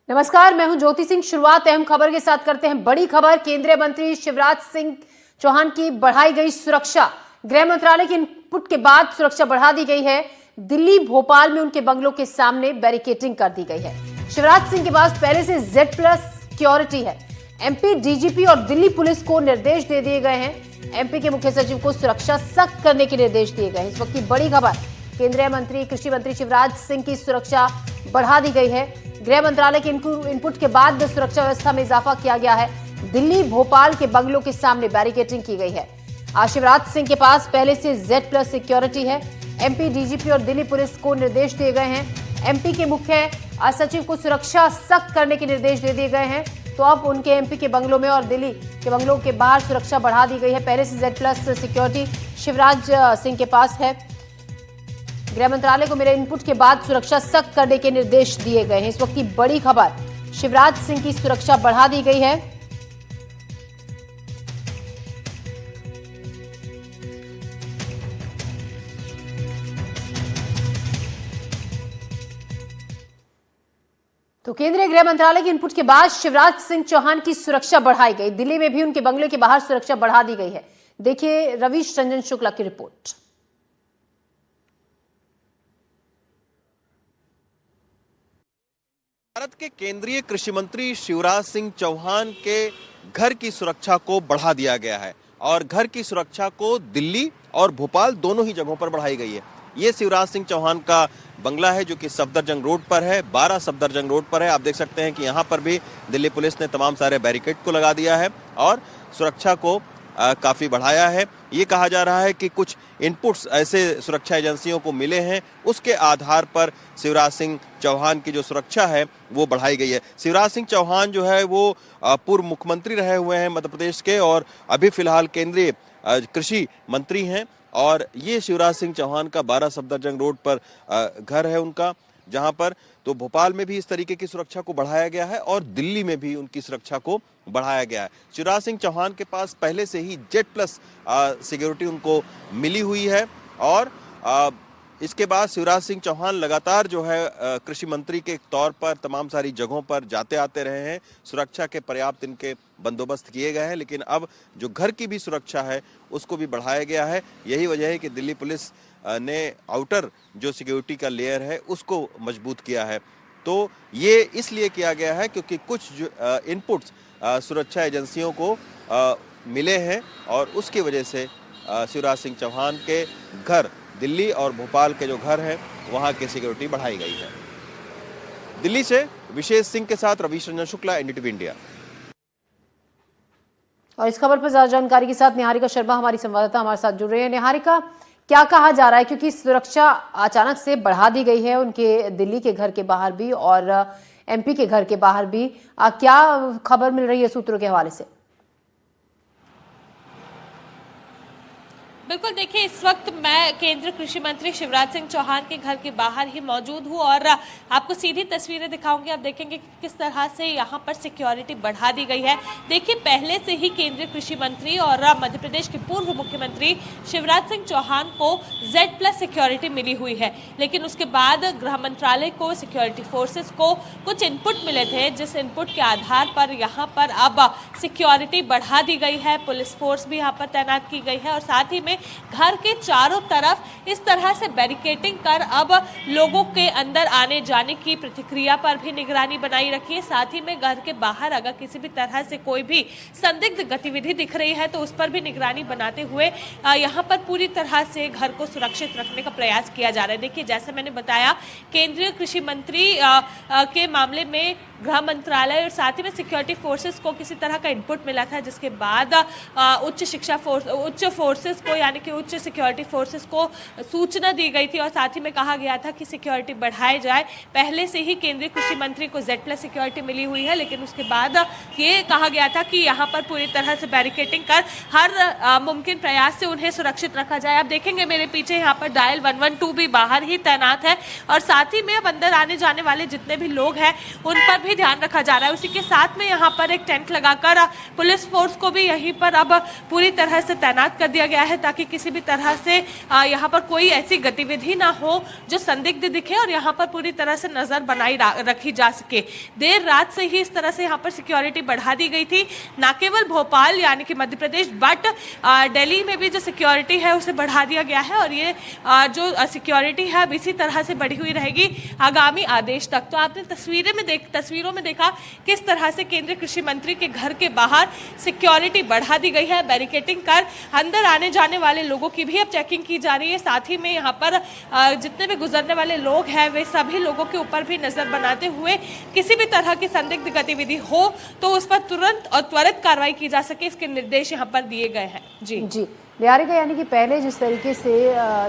नमस्कार, मैं हूं ज्योति सिंह। शुरुआत अहम खबर के साथ करते हैं। बड़ी खबर, केंद्रीय मंत्री शिवराज सिंह चौहान की बढ़ाई गई सुरक्षा। गृह मंत्रालय के इनपुट के बाद सुरक्षा बढ़ा दी गई है। दिल्ली भोपाल में उनके बंगलों के सामने बैरिकेडिंग कर दी गई है। शिवराज सिंह के पास पहले से Z+ सिक्योरिटी है। एमपी डीजीपी और दिल्ली पुलिस को निर्देश दे दिए गए हैं। एमपी के मुख्य सचिव को सुरक्षा सख्त करने के निर्देश दिए गए हैं। इस वक्त की बड़ी खबर, केंद्रीय मंत्री कृषि मंत्री शिवराज सिंह की सुरक्षा बढ़ा दी गई है। गृह मंत्रालय के इनपुट के बाद सुरक्षा व्यवस्था में इजाफा किया गया है। दिल्ली भोपाल के बंगलों के सामने बैरिकेडिंग की गई है। शिवराज सिंह के पास पहले से Z+ सिक्योरिटी है। एमपी डीजीपी और दिल्ली पुलिस को निर्देश दिए गए हैं। एमपी के मुख्य सचिव को सुरक्षा सख्त करने के निर्देश दे दिए गए हैं। तो अब उनके एमपी के बंगलों में और दिल्ली के बंगलों के बाहर सुरक्षा बढ़ा दी गई है। पहले से Z+ सिक्योरिटी शिवराज सिंह के पास है। गृह मंत्रालय को मिले इनपुट के बाद सुरक्षा सख्त करने के निर्देश दिए गए हैं। इस वक्त की बड़ी खबर, शिवराज सिंह की सुरक्षा बढ़ा दी गई है। तो केंद्रीय गृह मंत्रालय के इनपुट के बाद शिवराज सिंह चौहान की सुरक्षा बढ़ाई गई। दिल्ली में भी उनके बंगले के बाहर सुरक्षा बढ़ा दी गई है। देखिए रवीश रंजन शुक्ला की रिपोर्ट। भारत के केंद्रीय कृषि मंत्री शिवराज सिंह चौहान के घर की सुरक्षा को बढ़ा दिया गया है और घर की सुरक्षा को दिल्ली और भोपाल दोनों ही जगहों पर बढ़ाई गई है। ये शिवराज सिंह चौहान का बंगला है जो कि सफदरजंग रोड पर है, 12 सफदरजंग रोड पर है। आप देख सकते हैं कि यहाँ पर भी दिल्ली पुलिस ने तमाम सारे बैरिकेड को लगा दिया है और सुरक्षा को काफी बढ़ाया है। ये कहा जा रहा है कि कुछ इनपुट्स ऐसे सुरक्षा एजेंसियों को मिले हैं, उसके आधार पर शिवराज सिंह चौहान की जो सुरक्षा है वो बढ़ाई गई है। शिवराज सिंह चौहान जो है वो पूर्व मुख्यमंत्री रहे हुए हैं मध्य प्रदेश के और अभी फिलहाल केंद्रीय कृषि मंत्री हैं। और ये शिवराज सिंह चौहान का 12 सफदरजंग रोड पर घर है उनका, जहां पर तो भोपाल में भी इस तरीके की सुरक्षा को बढ़ाया गया है और दिल्ली में भी उनकी सुरक्षा को बढ़ाया गया है। शिवराज सिंह चौहान के पास पहले से ही Z+ सिक्योरिटी उनको मिली हुई है और इसके बाद शिवराज सिंह चौहान लगातार जो है कृषि मंत्री के तौर पर तमाम सारी जगहों पर जाते आते रहे हैं। सुरक्षा के पर्याप्त इनके बंदोबस्त किए गए हैं, लेकिन अब जो घर की भी सुरक्षा है उसको भी बढ़ाया गया है। यही वजह है कि दिल्ली पुलिस ने आउटर जो सिक्योरिटी का लेयर है उसको मजबूत किया है। तो ये इसलिए किया गया है क्योंकि कुछ जो इनपुट्स सुरक्षा एजेंसियों को मिले हैं और उसकी वजह से शिवराज सिंह चौहान के घर, दिल्ली और भोपाल के जो घर हैं वहां की सिक्योरिटी बढ़ाई गई है। दिल्ली से विशेष सिंह के साथ रवीश रंजन शुक्ला, NDTV इंडिया। और इस खबर पर ज्यादा जानकारी के साथ निहारिका शर्मा हमारी संवाददाता हमारे साथ जुड़ रही है। निहारिका, क्या कहा जा रहा है, क्योंकि सुरक्षा अचानक से बढ़ा दी गई है उनके दिल्ली के घर के बाहर भी और एमपी के घर के बाहर भी, क्या खबर मिल रही है सूत्रों के हवाले से? बिल्कुल, देखिए इस वक्त मैं केंद्रीय कृषि मंत्री शिवराज सिंह चौहान के घर के बाहर ही मौजूद हूं और आपको सीधी तस्वीरें दिखाऊंगी। आप देखेंगे कि किस तरह से यहां पर सिक्योरिटी बढ़ा दी गई है। देखिए पहले से ही केंद्रीय कृषि मंत्री और मध्य प्रदेश के पूर्व मुख्यमंत्री शिवराज सिंह चौहान को Z+ सिक्योरिटी मिली हुई है, लेकिन उसके बाद गृह मंत्रालय को, सिक्योरिटी फोर्सेस को कुछ इनपुट मिले थे, जिस इनपुट के आधार पर यहाँ पर अब सिक्योरिटी बढ़ा दी गई है। पुलिस फोर्स भी यहाँ पर तैनात की गई है और साथ ही में घर के चारों तरफ इस तरह से बैरिकेडिंग कर अब लोगों के अंदर आने जाने की प्रतिक्रिया पर भी निगरानी बनाई रखी है। साथ ही में घर के बाहर अगर किसी भी तरह से कोई भी संदिग्ध गतिविधि दिख रही है तो उस पर भी निगरानी बनाते हुए यहाँ पर पूरी तरह से घर को सुरक्षित रखने का प्रयास किया जा रहा है। देखिए जैसे मैंने बताया, केंद्रीय कृषि मंत्री के मामले में गृह मंत्रालय और साथ ही में सिक्योरिटी फोर्सेस को किसी तरह का इनपुट मिला था, जिसके बाद उच्च फोर्सेस को यानी कि उच्च सिक्योरिटी फोर्सेस को सूचना दी गई थी और साथ ही में कहा गया था कि सिक्योरिटी बढ़ाई जाए। पहले से ही केंद्रीय कृषि मंत्री को Z+ सिक्योरिटी मिली हुई है, लेकिन उसके बाद ये कहा गया था कि यहाँ पर पूरी तरह से बैरिकेडिंग कर हर मुमकिन प्रयास से उन्हें सुरक्षित रखा जाए। आप देखेंगे मेरे पीछे यहाँ पर डायल 112 भी बाहर ही तैनात है और साथ ही में अब अंदर आने जाने वाले जितने भी लोग हैं उन पर भी भी ध्यान रखा जा रहा है। उसी के साथ में यहाँ पर एक टेंट लगाकर पुलिस फोर्स को भी यहीं पर अब पूरी तरह से तैनात कर दिया गया है, ताकि किसी भी तरह से यहाँ पर कोई ऐसी गतिविधि ना हो जो संदिग्ध दिखे और यहाँ पर पूरी तरह से नजर बनाई रखी जा सके। देर रात से ही इस तरह से यहाँ पर सिक्योरिटी बढ़ा दी गई थी, न केवल भोपाल यानी कि मध्य प्रदेश बट दिल्ली में भी जो सिक्योरिटी है उसे बढ़ा दिया गया है, और ये जो सिक्योरिटी है अब इसी तरह से बढ़ी हुई रहेगी आगामी आदेश तक। तो आपने तस्वीरों में देखा किस तरह से केंद्रीय कृषि मंत्री के घर के बाहर सिक्योरिटी बढ़ा दी गई है, बैरिकेडिंग कर अंदर आने जाने वाले लोगों की भी अब चेकिंग की जा रही है। साथ ही में यहाँ पर जितने भी गुजरने वाले लोग हैं वे सभी लोगों के ऊपर भी नजर बनाते हुए किसी भी तरह की संदिग्ध गतिविधि हो तो उस पर तुरंत और त्वरित कार्रवाई की जा सके, इसके निर्देश यहाँ पर दिए गए हैं। जी निहारिका, यानी कि पहले जिस तरीके से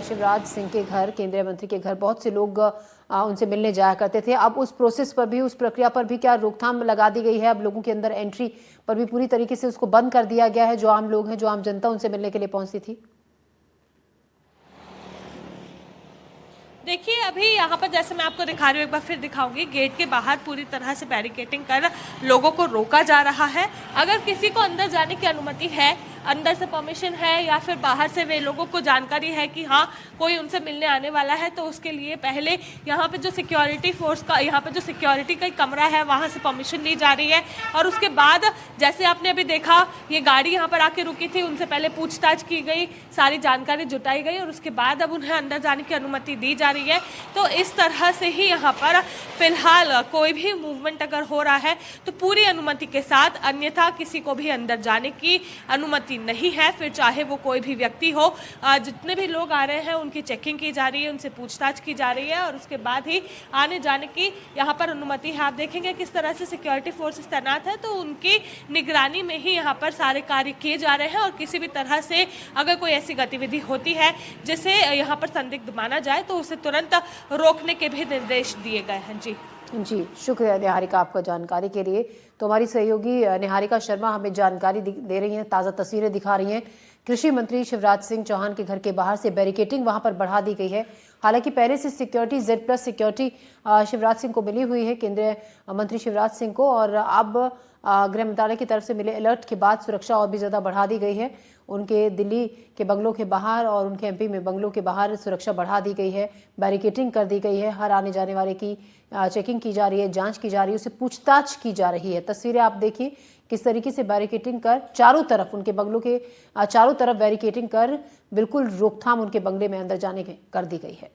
शिवराज सिंह के घर, केंद्रीय मंत्री के घर बहुत से लोग उनसे मिलने जाया करते थे, अब उस प्रोसेस पर भी, उस प्रक्रिया पर भी क्या रोकथाम लगा दी गई है? अब लोगों के अंदर एंट्री पर भी पूरी तरीके से उसको बंद कर दिया गया है, जो आम लोग हैं, जो आम जनता उनसे मिलने के लिए पहुंचती थी? देखिए, अभी यहाँ पर जैसे मैं आपको दिखा रही हूँ, एक बार फिर दिखाऊंगी, गेट के बाहर पूरी तरह से बैरिकेडिंग कर लोगों को रोका जा रहा है। अगर किसी को अंदर जाने की अनुमति है, अंदर से परमिशन है या फिर बाहर से वे लोगों को जानकारी है कि हाँ कोई उनसे मिलने आने वाला है, तो उसके लिए पहले यहाँ पे जो सिक्योरिटी फोर्स का, यहाँ पे जो सिक्योरिटी का कमरा है वहाँ से परमिशन ली जा रही है। और उसके बाद जैसे आपने अभी देखा, ये गाड़ी यहाँ पर आके रुकी थी, उनसे पहले पूछताछ की गई, सारी जानकारी जुटाई गई और उसके बाद अब उन्हें अंदर जाने की अनुमति दी जा रही है। तो इस तरह से ही यहाँ पर फिलहाल कोई भी मूवमेंट अगर हो रहा है तो पूरी अनुमति के साथ, अन्यथा किसी को भी अंदर जाने की अनुमति नहीं है, फिर चाहे वो कोई भी व्यक्ति हो। जितने भी लोग आ रहे हैं उनकी चेकिंग की जा रही है, उनसे पूछताछ की जा रही है और उसके बाद ही आने जाने की यहाँ पर अनुमति है। आप देखेंगे किस तरह से सिक्योरिटी फोर्सेस तैनात है, तो उनकी निगरानी में ही यहाँ पर सारे कार्य किए जा रहे हैं और किसी भी तरह से अगर कोई ऐसी गतिविधि होती है जिसे यहाँ पर संदिग्ध माना जाए तो उसे तुरंत रोकने के भी निर्देश दिए गए हैं। जी, शुक्रिया निहारिका आपका जानकारी के लिए। तो हमारी सहयोगी निहारिका शर्मा हमें जानकारी दे रही हैं, ताज़ा तस्वीरें दिखा रही हैं। कृषि मंत्री शिवराज सिंह चौहान के घर के बाहर से बैरिकेडिंग वहां पर बढ़ा दी गई है। हालांकि पहले से security, Z+ security Shivraj Singh को मिली हुई है, केंद्रीय मंत्री शिवराज सिंह को, और अब गृह मंत्रालय की तरफ से मिले अलर्ट के बाद सुरक्षा और भी ज़्यादा बढ़ा दी गई है। उनके दिल्ली के बंगलों के बाहर और उनके MP में बंगलों के बाहर सुरक्षा बढ़ा दी गई है, बैरिकेडिंग कर दी गई है, हर आने जाने वाले की चेकिंग की जा रही है, जांच की जा रही है, उससे पूछताछ की जा रही है। तस्वीरें आप देखिए किस तरीके से बैरिकेडिंग कर चारों तरफ, उनके बंगलों के चारों तरफ बैरिकेडिंग कर बिल्कुल रोकथाम उनके बंगले में अंदर जाने की कर दी गई है।